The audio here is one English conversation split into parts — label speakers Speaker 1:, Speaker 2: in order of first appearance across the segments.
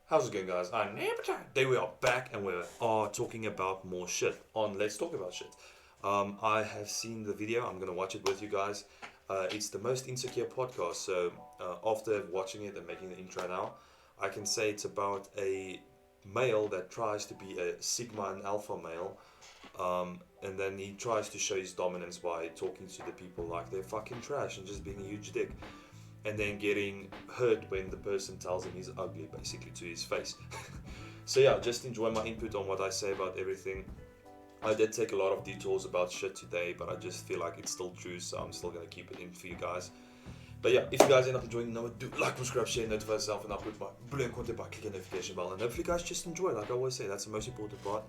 Speaker 1: How's it going, guys? Today we are back and we are talking about more shit on Let's Talk About Shit. I have seen the video. I'm gonna watch it with you guys. It's the most insecure podcast. So after watching it and making the intro now, I can say it's about a male that tries to be a sigma and alpha male, and then he tries to show his dominance by talking to the people like they're fucking trash and just being a huge dick, and then getting hurt when the person tells him he's ugly, basically, to his face. So yeah, just enjoy my input on what I say about everything. I did take a lot of detours about shit today, but I just feel like it's still true, so I'm still gonna keep it in for you guys. But yeah, if you guys end up enjoying, do like, subscribe, share, notify yourself, and upload my brilliant content by clicking the notification bell. And hopefully, you guys just enjoy. Like I always say, that's the most important part.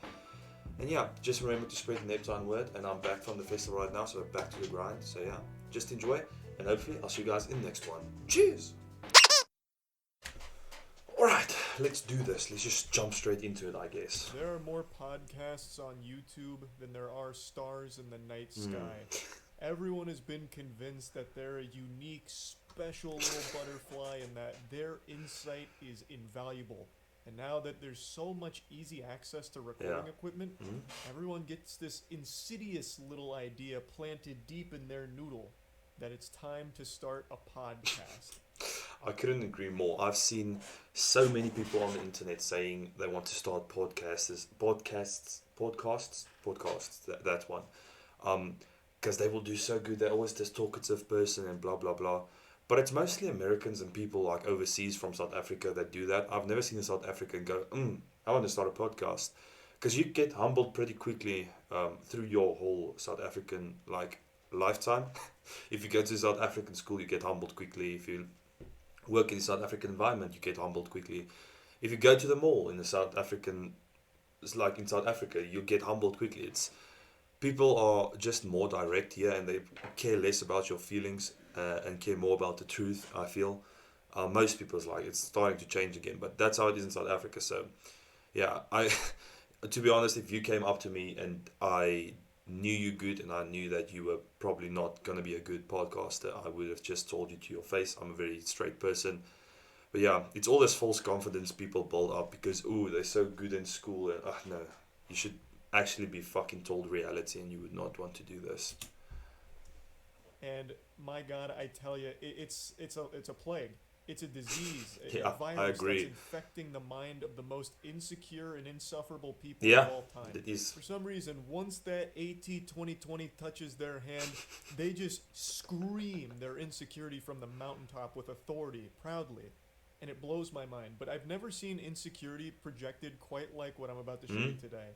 Speaker 1: And yeah, just remember to spread the Neptune word. And I'm back from the festival right now, so back to the grind. So yeah, just enjoy, and hopefully, I'll see you guys in the next one. Cheers! Alright, let's do this. Let's just jump straight into it, I guess.
Speaker 2: There are more podcasts on YouTube than there are stars in the night sky. Everyone has been convinced that they're a unique, special little butterfly and that their insight is invaluable. And now that there's so much easy access to recording equipment, everyone gets this insidious little idea planted deep in their noodle that it's time to start a podcast.
Speaker 1: I couldn't agree more. I've seen so many people on the internet saying they want to start podcasts, that one. Because they will do so good. They're always this talkative person and blah, blah, blah. But it's mostly Americans and people like overseas from South Africa that do that. I've never seen a South African go, I want to start a podcast. Because you get humbled pretty quickly through your whole South African lifetime. If you go to South African school, you get humbled quickly. If you work in the South African environment, you get humbled quickly. If you go to the mall in the South African, it's like in South Africa, you get humbled quickly. It's people are just more direct here, and they care less about your feelings and care more about the truth. I feel most people's like it's starting to change again, but that's how it is in South Africa. So yeah, I to be honest, if you came up to me and I knew you good and I knew that you were probably not going to be a good podcaster, I would have just told you to your face. I'm a very straight person. But yeah, it's all this false confidence people build up because, they're so good in school. And no, you should actually be fucking told reality and you would not want to do this.
Speaker 2: And my God, I tell you, it's a plague. It's a disease,
Speaker 1: Yeah,
Speaker 2: a virus
Speaker 1: I agree.
Speaker 2: that's infecting the mind of the most insecure and insufferable people
Speaker 1: Yeah,
Speaker 2: of all time.
Speaker 1: it is.
Speaker 2: For some reason, once that AT 2020 touches their hand, they just scream their insecurity from the mountaintop with authority, proudly. And it blows my mind. But I've never seen insecurity projected quite like what I'm about to show you today.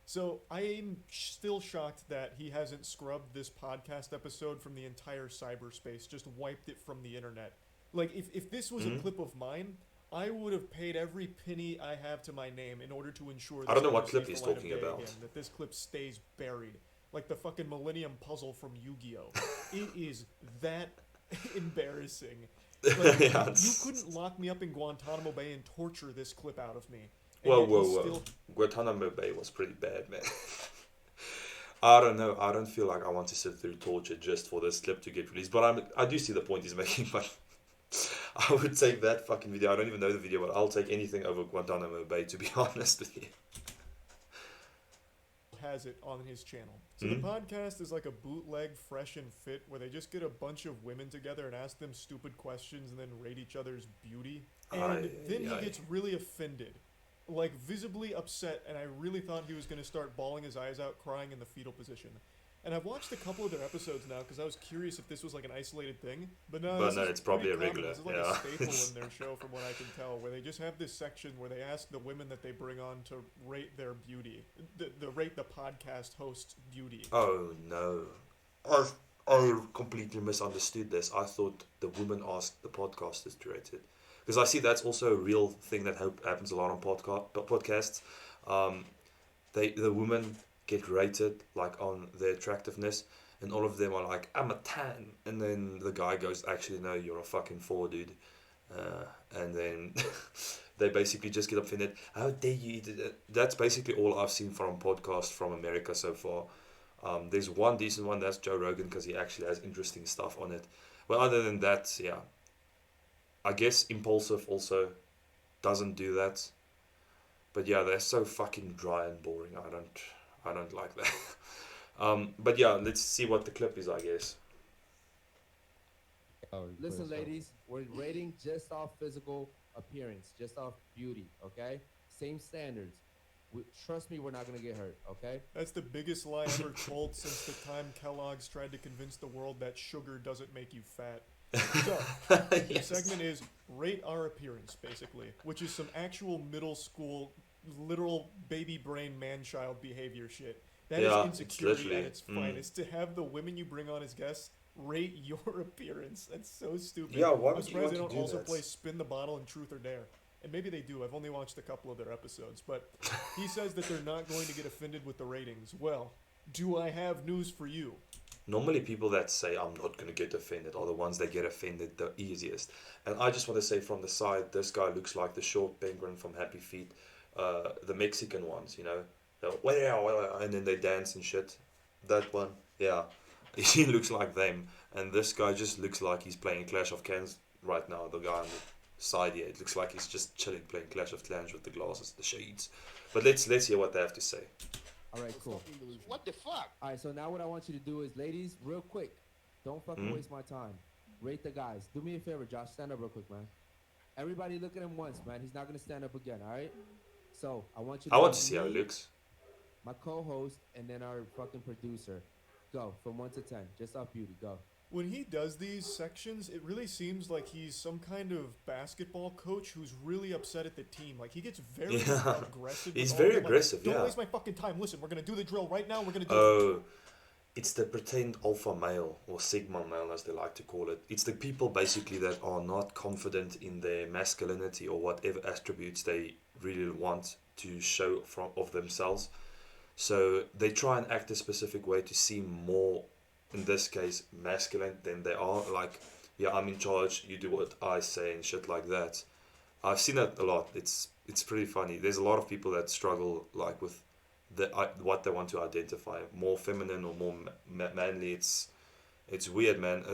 Speaker 2: So I am still shocked that he hasn't scrubbed this podcast episode from the entire cyberspace, just wiped it from the internet. Like, if this was a clip of mine, I would have paid every penny I have to my name in order to ensure this
Speaker 1: I don't know
Speaker 2: never
Speaker 1: what clip
Speaker 2: sees
Speaker 1: he's
Speaker 2: the light of
Speaker 1: talking
Speaker 2: day
Speaker 1: about.
Speaker 2: again, that this clip stays buried. Like the fucking Millennium Puzzle from Yu-Gi-Oh! It is that embarrassing. Like,
Speaker 1: Yeah,
Speaker 2: you couldn't lock me up in Guantanamo Bay and torture this clip out of me. And
Speaker 1: Whoa,
Speaker 2: yet
Speaker 1: whoa,
Speaker 2: he's
Speaker 1: whoa.
Speaker 2: still
Speaker 1: Guantanamo Bay was pretty bad, man. I don't know. I don't feel like I want to sit through torture just for this clip to get released. But I do see the point he's making. But I would take that fucking video. I don't even know the video, but I'll take anything over Guantanamo Bay, to be honest with you.
Speaker 2: has it on his channel. So the podcast is like a bootleg Fresh and Fit where they just get a bunch of women together and ask them stupid questions and then rate each other's beauty. And then he gets really offended, like visibly upset, and I really thought he was going to start bawling his eyes out, crying in the fetal position. And I've watched a couple of their episodes now because I was curious if this was like an isolated thing. But no,
Speaker 1: it's probably a regular.
Speaker 2: This is like a staple in their show from what I can tell, where they just have this section where they ask the women that they bring on to rate their beauty, the rate the podcast host's beauty.
Speaker 1: Oh no. I completely misunderstood this. I thought the woman asked the podcasters to rate it. Because I see that's also a real thing that happens a lot on podcasts. The women get rated like on their attractiveness, and all of them are like, I'm a 10, and then the guy goes, actually no, you're a fucking 4, dude. And then they basically just get offended. How dare you eat it? That's basically all I've seen from podcasts from America so far. There's one decent one, that's Joe Rogan, because he actually has interesting stuff on it. But other than that, yeah, I guess impulsive also doesn't do that. But yeah, they're so fucking dry and boring. I don't like that. But yeah, let's see what the clip is, I guess.
Speaker 3: Oh,
Speaker 4: Listen,
Speaker 3: so
Speaker 4: ladies, we're rating just off physical appearance, just off beauty, okay? Same standards. Trust me, we're not gonna get hurt, okay?
Speaker 2: That's the biggest lie ever told since the time Kellogg's tried to convince the world that sugar doesn't make you fat. So, the
Speaker 1: Yes.
Speaker 2: segment is rate our appearance, basically, which is some actual middle school, literal baby brain man child behavior shit. That is
Speaker 1: Yeah, it's
Speaker 2: insecurity at
Speaker 1: literally.
Speaker 2: its finest. To have the women you bring on as guests rate your appearance. That's so stupid.
Speaker 1: Yeah, why
Speaker 2: I'm
Speaker 1: would you
Speaker 2: surprised
Speaker 1: want
Speaker 2: they
Speaker 1: to
Speaker 2: don't
Speaker 1: do
Speaker 2: also
Speaker 1: that?
Speaker 2: play Spin the Bottle and Truth or Dare. And maybe they do. I've only watched a couple of their episodes. But he says that they're not going to get offended with the ratings. Well, do I have news for you?
Speaker 1: Normally, people that say I'm not gonna get offended are the ones that get offended the easiest. And I just want to say from the side, this guy looks like the short penguin from Happy Feet, the Mexican ones, you know. And then they dance and shit. That one, yeah, he looks like them. And this guy just looks like he's playing Clash of Clans right now. The guy on the side here, it looks like he's just chilling playing Clash of Clans with the glasses, the shades. But let's hear what they have to say.
Speaker 4: All right, cool.
Speaker 5: What the fuck?
Speaker 4: All right, so now what I want you to do is, ladies, real quick, don't fucking
Speaker 1: Hmm?
Speaker 4: waste my time. Rate the guys. Do me a favor, Josh. Stand up real quick, man. Everybody look at him once, man. He's not gonna stand up again, all right? So I want you to
Speaker 1: I want
Speaker 4: rate
Speaker 1: to see how it
Speaker 4: me,
Speaker 1: looks.
Speaker 4: my co-host, and then our fucking producer. Go from 1 to 10, just off beauty. Go.
Speaker 2: When he does these sections, it really seems like he's some kind of basketball coach who's really upset at the team. Like he gets very
Speaker 1: Yeah.
Speaker 2: aggressive.
Speaker 1: He's
Speaker 2: with all
Speaker 1: very
Speaker 2: of them, like,
Speaker 1: aggressive,
Speaker 2: Don't
Speaker 1: yeah.
Speaker 2: waste my fucking time. Listen, we're gonna do the drill right now. We're gonna do it.
Speaker 1: Oh, it's the pretend alpha male or sigma male as they like to call it. It's the people basically that are not confident in their masculinity or whatever attributes they really want to show from of themselves. So they try and act a specific way to seem more, in this case, masculine than they are. Like, yeah, I'm in charge. You do what I say and shit like that. I've seen that a lot. It's pretty funny. There's a lot of people that struggle like with what they want to identify, more feminine or more manly. It's weird, man.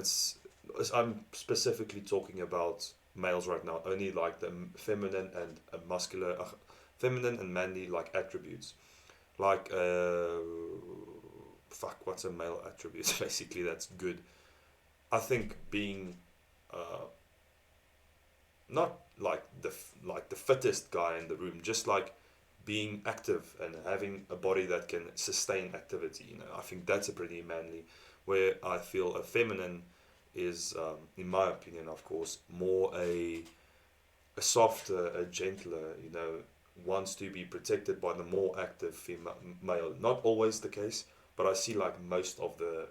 Speaker 1: I'm specifically talking about males right now. Only like the feminine and muscular, feminine and manly like attributes. Like fuck, what's a male attribute? Basically, that's good. I think being uh, not like the fittest guy in the room, just like being active and having a body that can sustain activity. You know, I think that's a pretty manly. Where I feel a feminine is, in my opinion, of course, more a softer, a gentler. You know, wants to be protected by the more active female male. Not always the case, but I see like most of the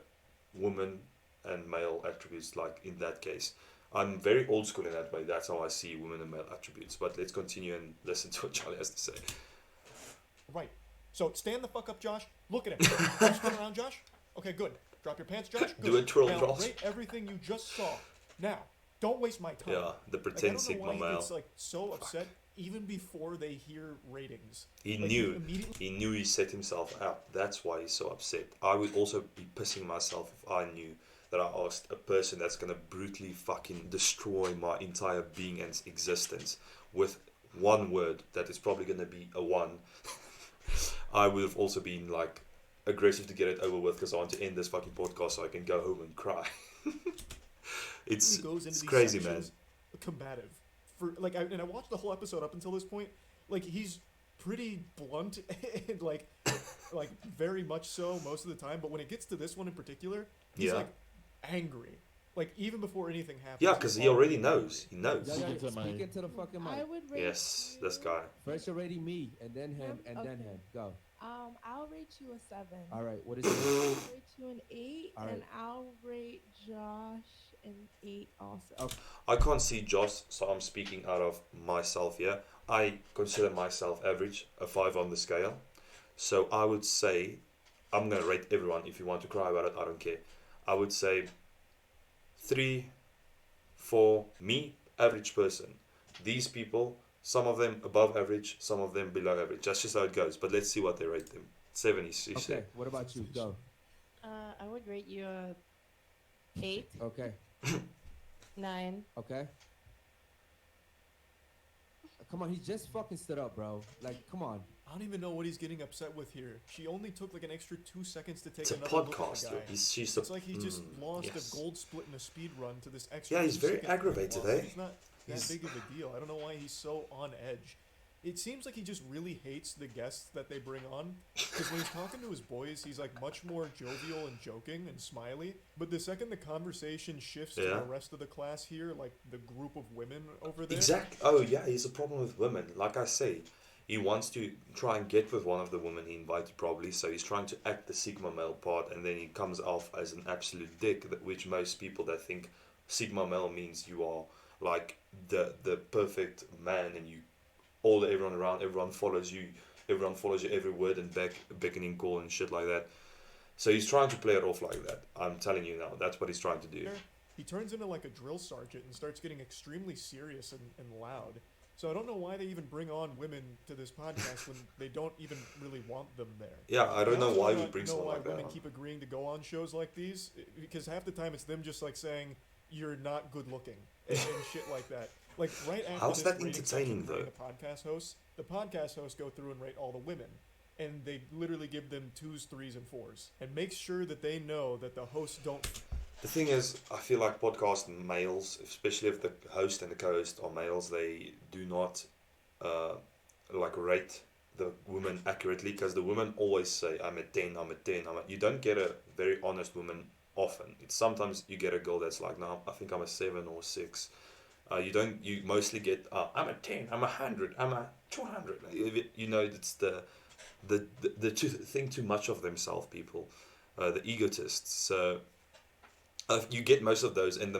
Speaker 1: woman and male attributes like in that case. I'm very old school in that way. That's how I see women and male attributes. But let's continue and listen to what Charlie has to say.
Speaker 2: Right. So stand the fuck up, Josh. Look at him. Can you spin around, Josh? Okay, good. Drop your pants, Josh. Good.
Speaker 1: Do a twirl
Speaker 2: now,
Speaker 1: cross.
Speaker 2: rate everything you just saw. Now, don't waste my time.
Speaker 1: Yeah, the
Speaker 2: Like, I
Speaker 1: pretend
Speaker 2: don't know
Speaker 1: sigma
Speaker 2: why he
Speaker 1: male.
Speaker 2: gets like so upset even before they hear ratings.
Speaker 1: He
Speaker 2: Like,
Speaker 1: knew.
Speaker 2: immediately.
Speaker 1: He knew he set himself up. That's why he's so upset. I would also be pissing myself if I knew that I asked a person that's gonna brutally fucking destroy my entire being and existence with one word that is probably gonna be a one. I would have also been like aggressive to get it over with because I want to end this fucking podcast so I can go home and cry. it's
Speaker 2: He goes into
Speaker 1: it's
Speaker 2: these
Speaker 1: crazy, man.
Speaker 2: sections combative. For like, and I watched the whole episode up until this point. Like he's pretty blunt and like very much so most of the time. But when it gets to this one in particular, he's
Speaker 1: Yeah.
Speaker 2: like angry. Like even before anything happens.
Speaker 1: Yeah,
Speaker 2: he's
Speaker 1: because he already
Speaker 2: angry.
Speaker 1: knows. He knows.
Speaker 4: Yeah,
Speaker 3: Speak into my-
Speaker 4: speak into the fucking
Speaker 6: I
Speaker 4: mic.
Speaker 6: would rate
Speaker 1: Yes,
Speaker 6: you,
Speaker 1: this guy.
Speaker 4: First you're rating me, and then him, and then
Speaker 6: Okay.
Speaker 4: him. Go.
Speaker 6: I'll rate you a 7.
Speaker 4: All right, what is it?
Speaker 6: I'll rate you an 8,
Speaker 4: All
Speaker 6: and
Speaker 4: right.
Speaker 6: I'll rate Josh an 8 also.
Speaker 4: Okay.
Speaker 1: I can't see Josh, so I'm speaking out of myself here. I consider myself average, a 5 on the scale. So I would say, I'm going to rate everyone. If you want to cry about it, I don't care. I would say 3, 4, me, average person. These people, some of them above average, some of them below average. That's just how it goes. But let's see what they rate them. 7 is, he
Speaker 4: Okay,
Speaker 1: said.
Speaker 4: what about you? Go.
Speaker 7: I would rate you a 8,
Speaker 4: Okay,
Speaker 7: 9,
Speaker 4: okay. Come on, he just fucking stood up, bro. Like, come on.
Speaker 2: I don't even know what he's getting upset with here. She only took like an extra 2 seconds to take
Speaker 1: It's a
Speaker 2: another look at the
Speaker 1: podcaster.
Speaker 2: guy.
Speaker 1: She's
Speaker 2: It's like he just lost
Speaker 1: yes.
Speaker 2: a gold split in a speed run to this extra.
Speaker 1: Yeah, he's very
Speaker 2: 2 second
Speaker 1: aggravated,
Speaker 2: loss.
Speaker 1: eh?
Speaker 2: He's not that
Speaker 1: He's-
Speaker 2: big of a deal. I don't know why he's so on edge. It seems like he just really hates the guests that they bring on. Because when he's talking to his boys, he's like much more jovial and joking and smiley. But the second the conversation shifts to
Speaker 1: Yeah.
Speaker 2: the rest of the class here, like the group of women over there,
Speaker 1: Exact. Oh yeah, he's a problem with women. Like I say, he wants to try and get with one of the women he invited probably. So he's trying to act the sigma male part, and then he comes off as an absolute dick. Which most people that think sigma male means you are like the perfect man, and you all everyone around, everyone follows you every word and beckoning call and shit like that. So he's trying to play it off like that. I'm telling you now, that's what he's trying to do.
Speaker 2: he turns into like a drill sergeant and starts getting extremely serious and loud. So I don't know why they even bring on women to this podcast when they don't even really want them there.
Speaker 1: Yeah, I don't know
Speaker 2: also
Speaker 1: why
Speaker 2: do
Speaker 1: we
Speaker 2: not
Speaker 1: bring
Speaker 2: know
Speaker 1: someone
Speaker 2: why
Speaker 1: like that
Speaker 2: women
Speaker 1: on.
Speaker 2: keep agreeing to go on shows like these, because half the time it's them just like saying you're not good looking and shit like that. Like right after
Speaker 1: How's
Speaker 2: this
Speaker 1: that
Speaker 2: rating
Speaker 1: entertaining,
Speaker 2: section
Speaker 1: though?
Speaker 2: rating the podcast hosts go through and rate all the women, and they literally give them 2s, 3s, and 4s, and make sure that they know that the hosts don't.
Speaker 1: The thing is, I feel like podcast males, especially if the host and the co-host are males, they do not uh, like rate the woman accurately, because the women always say, "I'm a 10, I'm a 10." You don't get a very honest woman often. It's sometimes you get a girl that's like, "No, I think I'm a 7 or 6." You don't. You mostly get, "I'm a 10, I'm a 100, I'm a 200." You know, it's the think too much of themselves, people, the egotists. So you get most of those, and the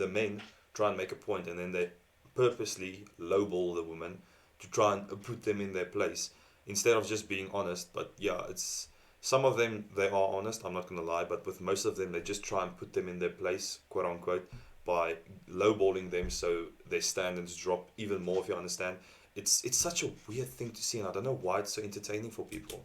Speaker 1: men try and make a point, and then they purposely lowball the woman to try and put them in their place instead of just being honest. But yeah, it's some of them they are honest. I'm not gonna lie, but with most of them, they just try and put them in their place, quote unquote, by lowballing them so their standards drop even more. If you understand, it's such a weird thing to see, and I don't know why it's so entertaining for people.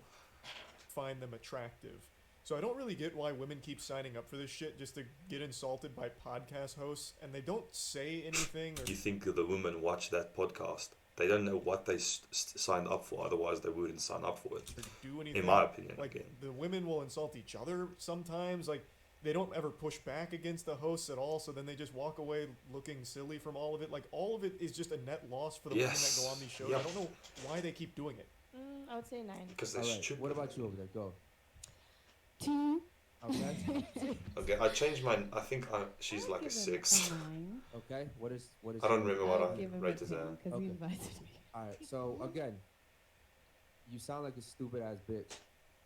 Speaker 2: Find them attractive. So I don't really get why women keep signing up for this shit just to get insulted by podcast hosts, and they don't say anything or
Speaker 1: Do you think the women watch that podcast? They don't know what they signed up for. Otherwise, they wouldn't sign up for it.
Speaker 2: do anything.
Speaker 1: In my opinion,
Speaker 2: Like
Speaker 1: again.
Speaker 2: the women will insult each other sometimes. Like they don't ever push back against the hosts at all. So then they just walk away looking silly from all of it. Like all of it is just a net loss for the women that
Speaker 1: Yes.
Speaker 2: go on these shows.
Speaker 1: Yep.
Speaker 2: I don't know why they keep doing it.
Speaker 6: I would say 9.
Speaker 1: Because they're
Speaker 4: All right.
Speaker 1: stupid.
Speaker 4: What about you over there? Go.
Speaker 6: 2.
Speaker 4: Okay.
Speaker 1: Okay, I changed mine. I think she's
Speaker 7: I'd
Speaker 1: like a
Speaker 7: give him
Speaker 1: 6.
Speaker 7: 9.
Speaker 4: Okay. What is?
Speaker 1: I don't remember what
Speaker 7: I'd
Speaker 1: I
Speaker 7: give him a
Speaker 1: rated
Speaker 7: 10
Speaker 1: her.
Speaker 7: because he
Speaker 4: Okay.
Speaker 7: invited me.
Speaker 4: All right. So again, you sound like a stupid ass bitch.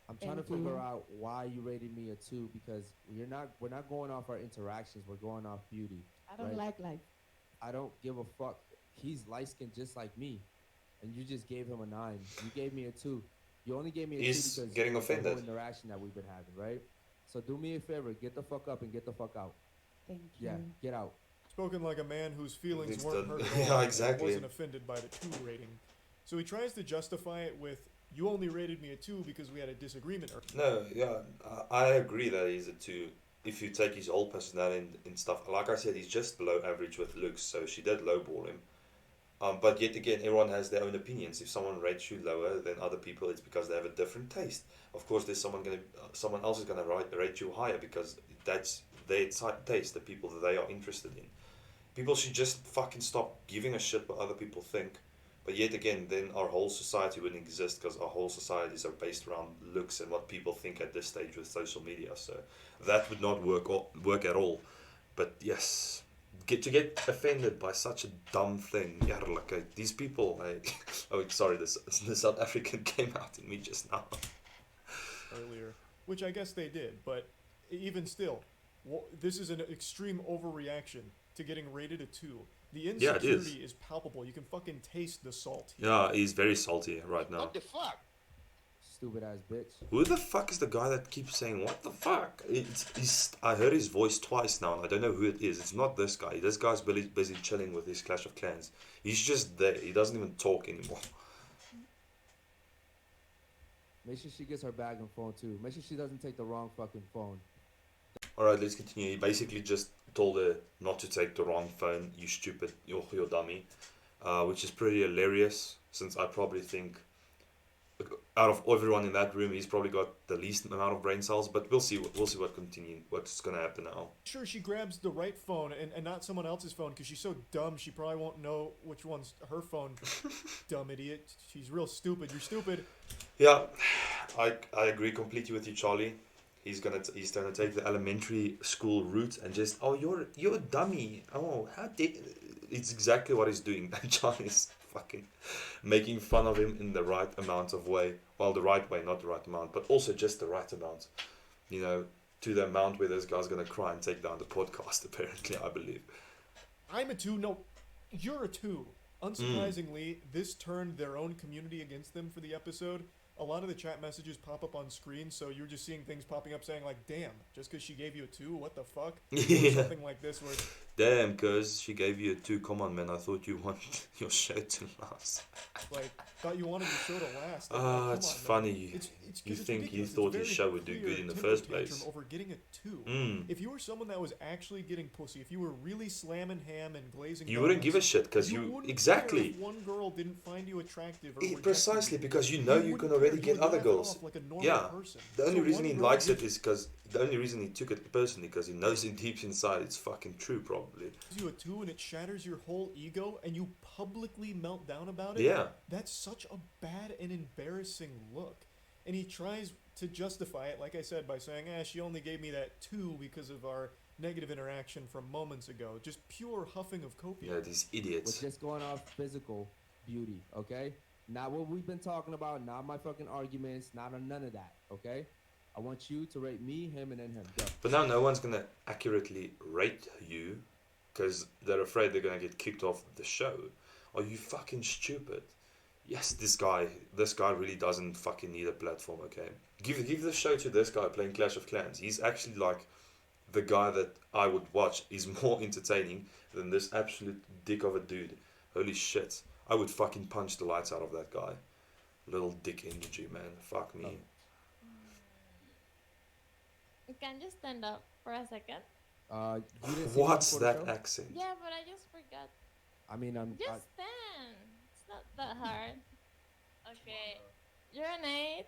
Speaker 4: I'm trying to
Speaker 7: Thank
Speaker 4: figure
Speaker 7: you.
Speaker 4: out why you rated me a 2 because we're not going off our interactions. We're going off beauty.
Speaker 7: I don't
Speaker 4: Right.
Speaker 7: like life.
Speaker 4: I don't give a fuck. He's light skinned just like me, and you just gave him a 9. You gave me a 2. You only gave me a
Speaker 1: He's
Speaker 4: 2 because
Speaker 1: getting
Speaker 4: of the whole
Speaker 1: offended.
Speaker 4: interaction that we've been having, right? So do me a favor, get the fuck up and get the fuck out.
Speaker 7: Thank you.
Speaker 4: Yeah, get out.
Speaker 2: Spoken like a man whose feelings
Speaker 1: It's
Speaker 2: weren't
Speaker 1: the-
Speaker 2: hurt at
Speaker 1: yeah,
Speaker 2: all. And
Speaker 1: exactly.
Speaker 2: wasn't offended by the 2 rating. So he tries to justify it with, "You only rated me a 2 because we had a disagreement." Or
Speaker 1: No, yeah, I agree that he's a 2. If you take his whole personality and stuff, like I said, he's just below average with looks, so she did lowball him. But yet again, everyone has their own opinions. If someone rates you lower than other people, it's because they have a different taste. Of course, there's someone else is gonna rate you higher because that's their taste, the people that they are interested in. People should just fucking stop giving a shit what other people think. But yet again, then our whole society wouldn't exist because our whole societies are based around looks and what people think at this stage with social media. So that would not work at all. But yes, to get offended by such a dumb thing. Yeah, like these people. Oh, sorry, the South African came out in me just now.
Speaker 2: earlier, which I guess they did, but even still, this is an extreme overreaction to getting rated a 2. The
Speaker 1: Yeah, it
Speaker 2: insecurity
Speaker 1: is.
Speaker 2: is palpable. You can fucking taste the salt.
Speaker 1: Yeah, he's very salty right now.
Speaker 3: What the fuck?
Speaker 4: Stupid ass bitch.
Speaker 1: Who the fuck is the guy that keeps saying "what the fuck"? I heard his voice twice now, and I don't know who it is. It's not this guy. This guy's busy chilling with his Clash of Clans. He's just there. He doesn't even talk anymore.
Speaker 4: Make sure she gets her bag and phone too. Make sure she doesn't take the wrong fucking phone.
Speaker 1: All right, let's continue. He basically just told her not to take the wrong phone. You stupid, you're dummy. which is pretty hilarious since I probably think out of everyone in that room, he's probably got the least amount of brain cells. But we'll see what's gonna happen now.
Speaker 2: Sure, she grabs the right phone and not someone else's phone because she's so dumb. She probably won't know which one's her phone. Dumb idiot. She's real stupid. You're stupid.
Speaker 1: Yeah, I agree completely with you, Charlie. He's gonna take the elementary school route and just you're a dummy. Oh, how did it's exactly what he's doing. Charlie's fucking making fun of him in the right amount of way. Well, the right way, not the right amount, but also just the right amount. You know, to the amount where this guy's gonna cry and take down the podcast. Apparently, I believe.
Speaker 2: I'm a 2. No, you're a 2. Unsurprisingly, this turned their own community against them for the episode. A lot of the chat messages pop up on screen, so you're just seeing things popping up saying like, "Damn, just because she gave you a 2, what the fuck?" Or
Speaker 1: Yeah.
Speaker 2: something like this. Where
Speaker 1: Damn, cuz she gave you a 2. Come on, man. I thought you wanted your show to last.
Speaker 2: like, thought you wanted your show to last. Like,
Speaker 1: Ah,
Speaker 2: come
Speaker 1: it's
Speaker 2: on, man.
Speaker 1: funny.
Speaker 2: It's
Speaker 1: You
Speaker 2: 'cause it's
Speaker 1: think he
Speaker 2: ridiculous. It's
Speaker 1: thought his
Speaker 2: very
Speaker 1: show would do
Speaker 2: clear
Speaker 1: good in the
Speaker 2: temper
Speaker 1: first
Speaker 2: tantrum
Speaker 1: place.
Speaker 2: over getting a 2.
Speaker 1: Mm.
Speaker 2: If you were someone that was actually getting pussy, if you were really slamming ham and glazing,
Speaker 1: You wouldn't give a
Speaker 2: donuts,
Speaker 1: shit because
Speaker 2: you
Speaker 1: you
Speaker 2: wouldn't
Speaker 1: exactly
Speaker 2: care if one girl didn't find you attractive or rejected
Speaker 1: precisely
Speaker 2: you.
Speaker 1: because you know you
Speaker 2: wouldn't
Speaker 1: can
Speaker 2: care.
Speaker 1: already
Speaker 2: You
Speaker 1: get
Speaker 2: would
Speaker 1: other
Speaker 2: laugh it
Speaker 1: girls.
Speaker 2: off like a normal
Speaker 1: Yeah.
Speaker 2: person.
Speaker 1: The only
Speaker 2: So
Speaker 1: reason
Speaker 2: one
Speaker 1: he
Speaker 2: girl
Speaker 1: likes
Speaker 2: gives
Speaker 1: it is because the only reason he took it personally because he knows it deep inside it's fucking true probably.
Speaker 2: you a 2 and it shatters your whole ego and you publicly melt down about it.
Speaker 1: Yeah.
Speaker 2: That's such a bad and embarrassing look. And he tries to justify it, like I said, by saying, she only gave me that 2 because of our negative interaction from moments ago. Just pure huffing of copium.
Speaker 1: Yeah, these
Speaker 4: We're
Speaker 1: idiots.
Speaker 4: just going off physical beauty, okay? Not what we've been talking about, not my fucking arguments, not on none of that, okay? I want you to rate me, him, and then him. Go.
Speaker 1: But now no one's gonna accurately rate you because they're afraid they're gonna get kicked off the show. Are you fucking stupid? Yes, this guy really doesn't fucking need a platform, okay? Give the show to this guy playing Clash of Clans. He's actually like the guy that I would watch. He's more entertaining than this absolute dick of a dude. Holy shit. I would fucking punch the lights out of that guy. Little dick energy, man. Fuck me.
Speaker 7: Can you stand up for a second?
Speaker 4: You didn't see me
Speaker 1: What's
Speaker 4: before the
Speaker 1: that
Speaker 4: show?
Speaker 1: accent?
Speaker 7: Yeah, but I just forgot.
Speaker 4: I mean,
Speaker 7: Just stand. It's not that hard. Okay. You're an 8.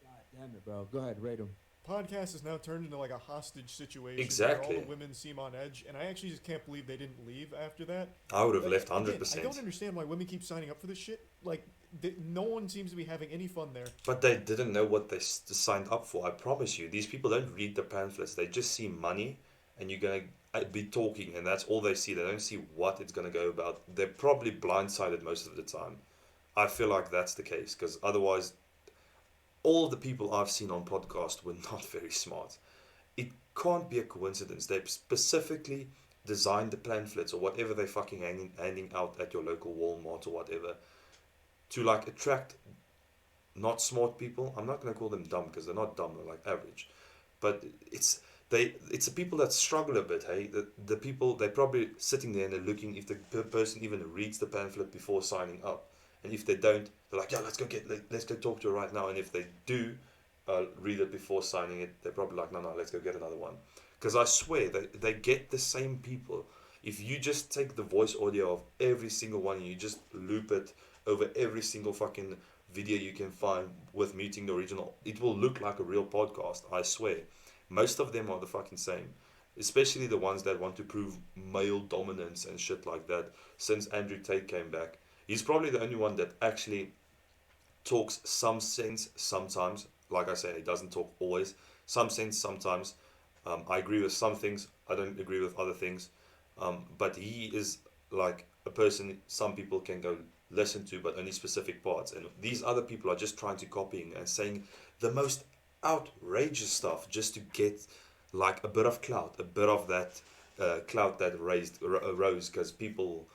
Speaker 4: God damn it, bro. Go ahead, rate him.
Speaker 2: Podcast has now turned into like a hostage situation.
Speaker 1: Exactly.
Speaker 2: Where all the women seem on edge, and I actually just can't believe they didn't leave after that.
Speaker 1: I would have
Speaker 2: Like,
Speaker 1: left
Speaker 2: again,
Speaker 1: 100%.
Speaker 2: I don't understand why women keep signing up for this shit. Like, no one seems to be having any fun there.
Speaker 1: But they didn't know what they signed up for. I promise you. These people don't read the pamphlets. They just see money and you're going to be talking and that's all they see. They don't see what it's going to go about. They're probably blindsided most of the time. I feel like that's the case because otherwise all the people I've seen on podcast were not very smart. It can't be a coincidence. They specifically designed the pamphlets or whatever they fucking handing out at your local Walmart or whatever to like attract not smart people. I'm not going to call them dumb because they're not dumb, they're like average. But it's the people that struggle a bit, hey? The people, they're probably sitting there and they're looking if the person even reads the pamphlet before signing up. And if they don't, they're like, yeah, let's go talk to her right now. And if they do read it before signing it, they're probably like, no, let's go get another one. Because I swear, they get the same people. If you just take the voice audio of every single one and you just loop it over every single fucking video you can find with muting the original, it will look like a real podcast, I swear. Most of them are the fucking same. Especially the ones that want to prove male dominance and shit like that. Since Andrew Tate came back, he's probably the only one that actually talks some sense sometimes. Like I say, he doesn't talk always. Some sense sometimes. I agree with some things. I don't agree with other things. But he is like a person some people can go listen to, but only specific parts. And these other people are just trying to copying and saying the most outrageous stuff just to get like a bit of clout, a bit of that clout that rose because people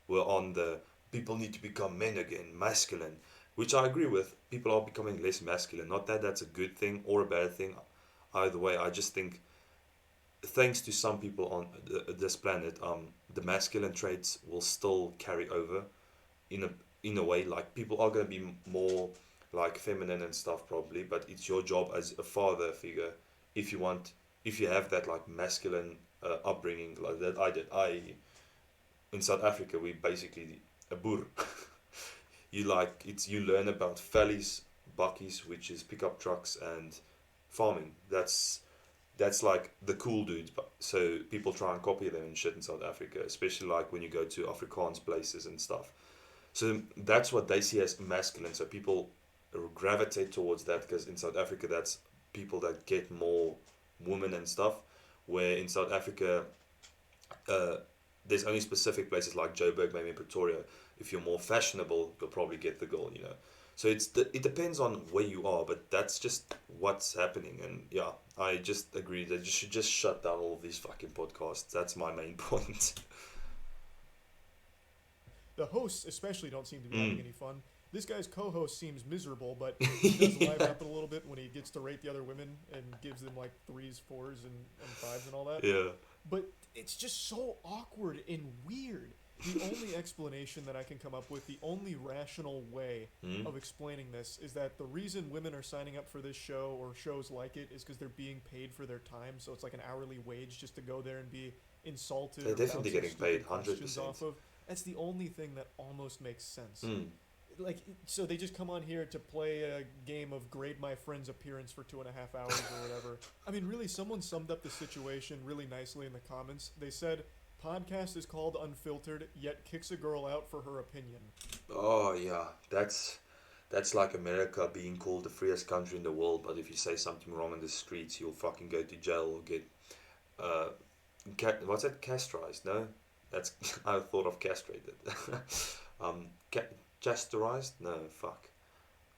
Speaker 1: were on the people need to become men again, masculine, which I agree with. People are becoming less masculine. Not that that's a good thing or a bad thing. Either way, I just think thanks to some people on this planet, the masculine traits will still carry over in a way. Like people are going to be more like feminine and stuff probably, but it's your job as a father figure if you have that like masculine upbringing like that I did. In South Africa we basically a boer. You learn about valleys, bakkies, which is pickup trucks and farming. That's like the cool dudes. But so people try and copy them and shit in South Africa, especially like when you go to Afrikaans places and stuff. So that's what they see as masculine. So people gravitate towards that because in South Africa, that's people that get more women and stuff. Where in South Africa, uh, there's only specific places like Joburg, maybe Pretoria. If you're more fashionable, you'll probably get the girl, you know. So it depends on where you are, but that's just what's happening. And yeah, I just agree that you should just shut down all of these fucking podcasts. That's my main point.
Speaker 2: The hosts especially don't seem to be
Speaker 1: Mm.
Speaker 2: having any fun. This guy's co-host seems miserable, but he does liven up a little bit when he gets to rate the other women and gives them like threes, fours, and fives and all that.
Speaker 1: Yeah.
Speaker 2: But it's just so awkward and weird. The only explanation that I can come up with, the only rational way
Speaker 1: Mm.
Speaker 2: of explaining this, is that the reason women are signing up for this show or shows like it is because they're being paid for their time. So it's like an hourly wage just to go there and be insulted.
Speaker 1: They're
Speaker 2: or
Speaker 1: definitely
Speaker 2: bouncing
Speaker 1: getting
Speaker 2: stupid
Speaker 1: paid,
Speaker 2: questions
Speaker 1: 100%.
Speaker 2: off of. That's the only thing that almost makes sense.
Speaker 1: Mm.
Speaker 2: Like, so they just come on here to play a game of grade my friend's appearance for 2.5 hours or whatever. I mean, really, someone summed up the situation really nicely in the comments. They said, podcast is called Unfiltered, yet kicks a girl out for her opinion.
Speaker 1: Oh yeah, that's like America being called the freest country in the world, but if you say something wrong in the streets, you'll fucking go to jail or get uh, what's that? Castrized? No, that's I thought of castrated. um, Chastised? No, fuck.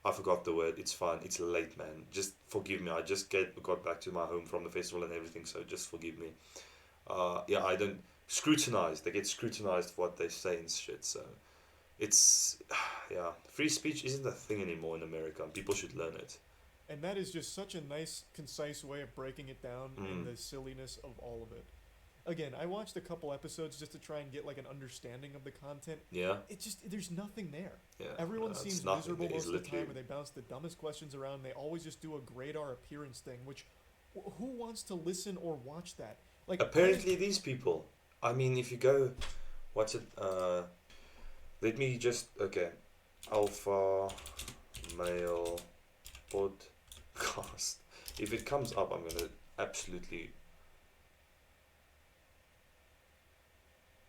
Speaker 1: I forgot the word. It's fine. It's late, man. Just forgive me. I just got back to my home from the festival and everything, so just forgive me. Yeah, I don't scrutinize. They get scrutinized for what they say and shit. So it's yeah, free speech isn't a thing anymore in America, and people should learn it.
Speaker 2: And that is just such a nice, concise way of breaking it down and
Speaker 1: Mm.
Speaker 2: the silliness of all of it. Again, I watched a couple episodes just to try and get like an understanding of the content.
Speaker 1: Yeah,
Speaker 2: There's nothing there.
Speaker 1: yeah.
Speaker 2: Everyone
Speaker 1: it's
Speaker 2: seems
Speaker 1: nothing.
Speaker 2: miserable
Speaker 1: It is
Speaker 2: most of the time,
Speaker 1: literally-
Speaker 2: or they bounce the dumbest questions around. They always just do a grade our appearance thing, which who wants to listen or watch that? Like
Speaker 1: Apparently, these people. I mean, if you go, what's it? Let me just okay. Alpha male podcast. If it comes up, I'm gonna absolutely.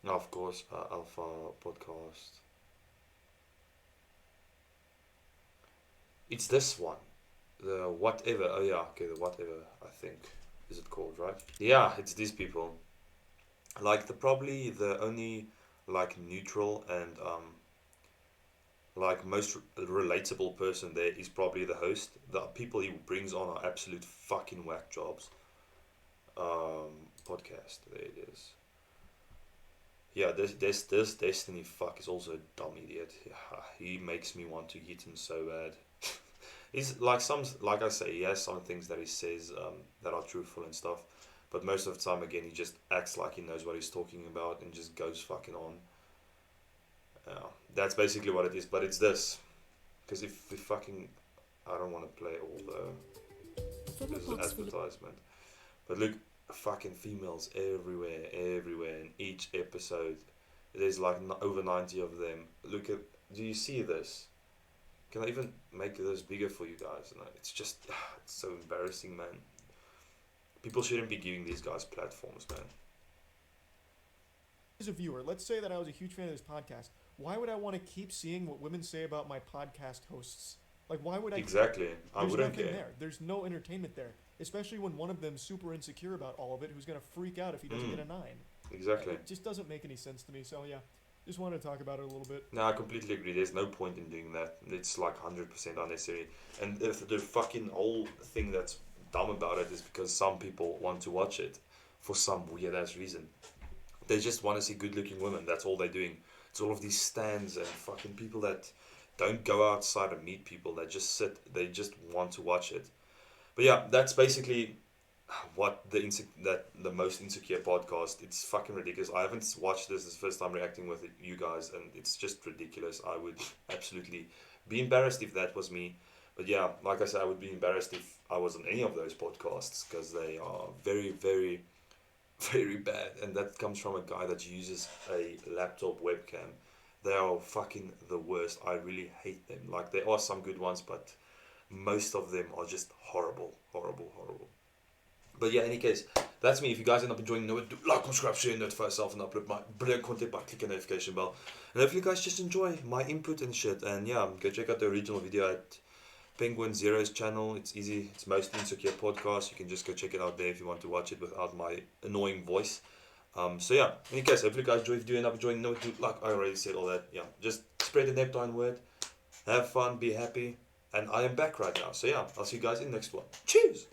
Speaker 1: Of course, Alpha podcast. It's this one. The whatever. Oh yeah, okay. The whatever. I think is it called right? Yeah, it's these people. Like probably the only like neutral and like most relatable person there is probably the host. The people he brings on are absolute fucking whack jobs. Podcast. There it is. Yeah, this Destiny fuck is also a dumb idiot. Yeah, he makes me want to hit him so bad. He's like I say, he has some things that he says that are truthful and stuff, but most of the time again he just acts like he knows what he's talking about and just goes fucking on. That's basically what it is. But it's this, because if we fucking, I don't want to play all the this is an advertisement, but look, fucking females everywhere in each episode. There's like over 90 of them. Look at, do you see this? Can I even make this bigger for you guys? No, it's just, it's so embarrassing, man. People shouldn't be giving these guys platforms, man.
Speaker 2: as a viewer, let's say that I was a huge fan of this podcast. Why would I want to keep seeing what women say about my podcast hosts? Like, why would I?
Speaker 1: Exactly. I
Speaker 2: There's
Speaker 1: wouldn't
Speaker 2: nothing
Speaker 1: care.
Speaker 2: there. There's no entertainment there. Especially when one of them's super insecure about all of it, who's gonna freak out if he doesn't
Speaker 1: Mm.
Speaker 2: get a 9.
Speaker 1: Exactly.
Speaker 2: It just doesn't make any sense to me. So yeah, just wanted to talk about it a little bit.
Speaker 1: No, I completely agree. There's no point in doing that. It's like 100% unnecessary. And the fucking whole thing that's dumb about it is because some people want to watch it for some weird ass reason. They just want to see good looking women. That's all they're doing. It's all of these stands and fucking people that don't go outside and meet people. That just sit. They just want to watch it. But yeah, that's basically what the most insecure podcast. It's fucking ridiculous. I haven't watched this. It's the first time reacting with you guys, and it's just ridiculous. I would absolutely be embarrassed if that was me. But yeah, like I said, I would be embarrassed if I was on any of those podcasts because they are very, very, very bad. And that comes from a guy that uses a laptop webcam They are fucking the worst. I really hate them. Like, there are some good ones, but most of them are just horrible, horrible, horrible. But yeah, in any case, that's me. If you guys end up enjoying, know it, do like, subscribe, share, notify yourself, and upload my brilliant content by clicking the notification bell. And hopefully you guys just enjoy my input and shit. And yeah, go check out the original video at Penguin Zero's channel. It's easy. It's mostly insecure podcast. You can just go check it out there if you want to watch it without my annoying voice. So yeah, in any case, hopefully you guys enjoy. If you do end up enjoying, know it, do like I already said all that. Yeah, just spread the Neptune word. Have fun, be happy. And I am back right now. So yeah, I'll see you guys in the next one. Cheers!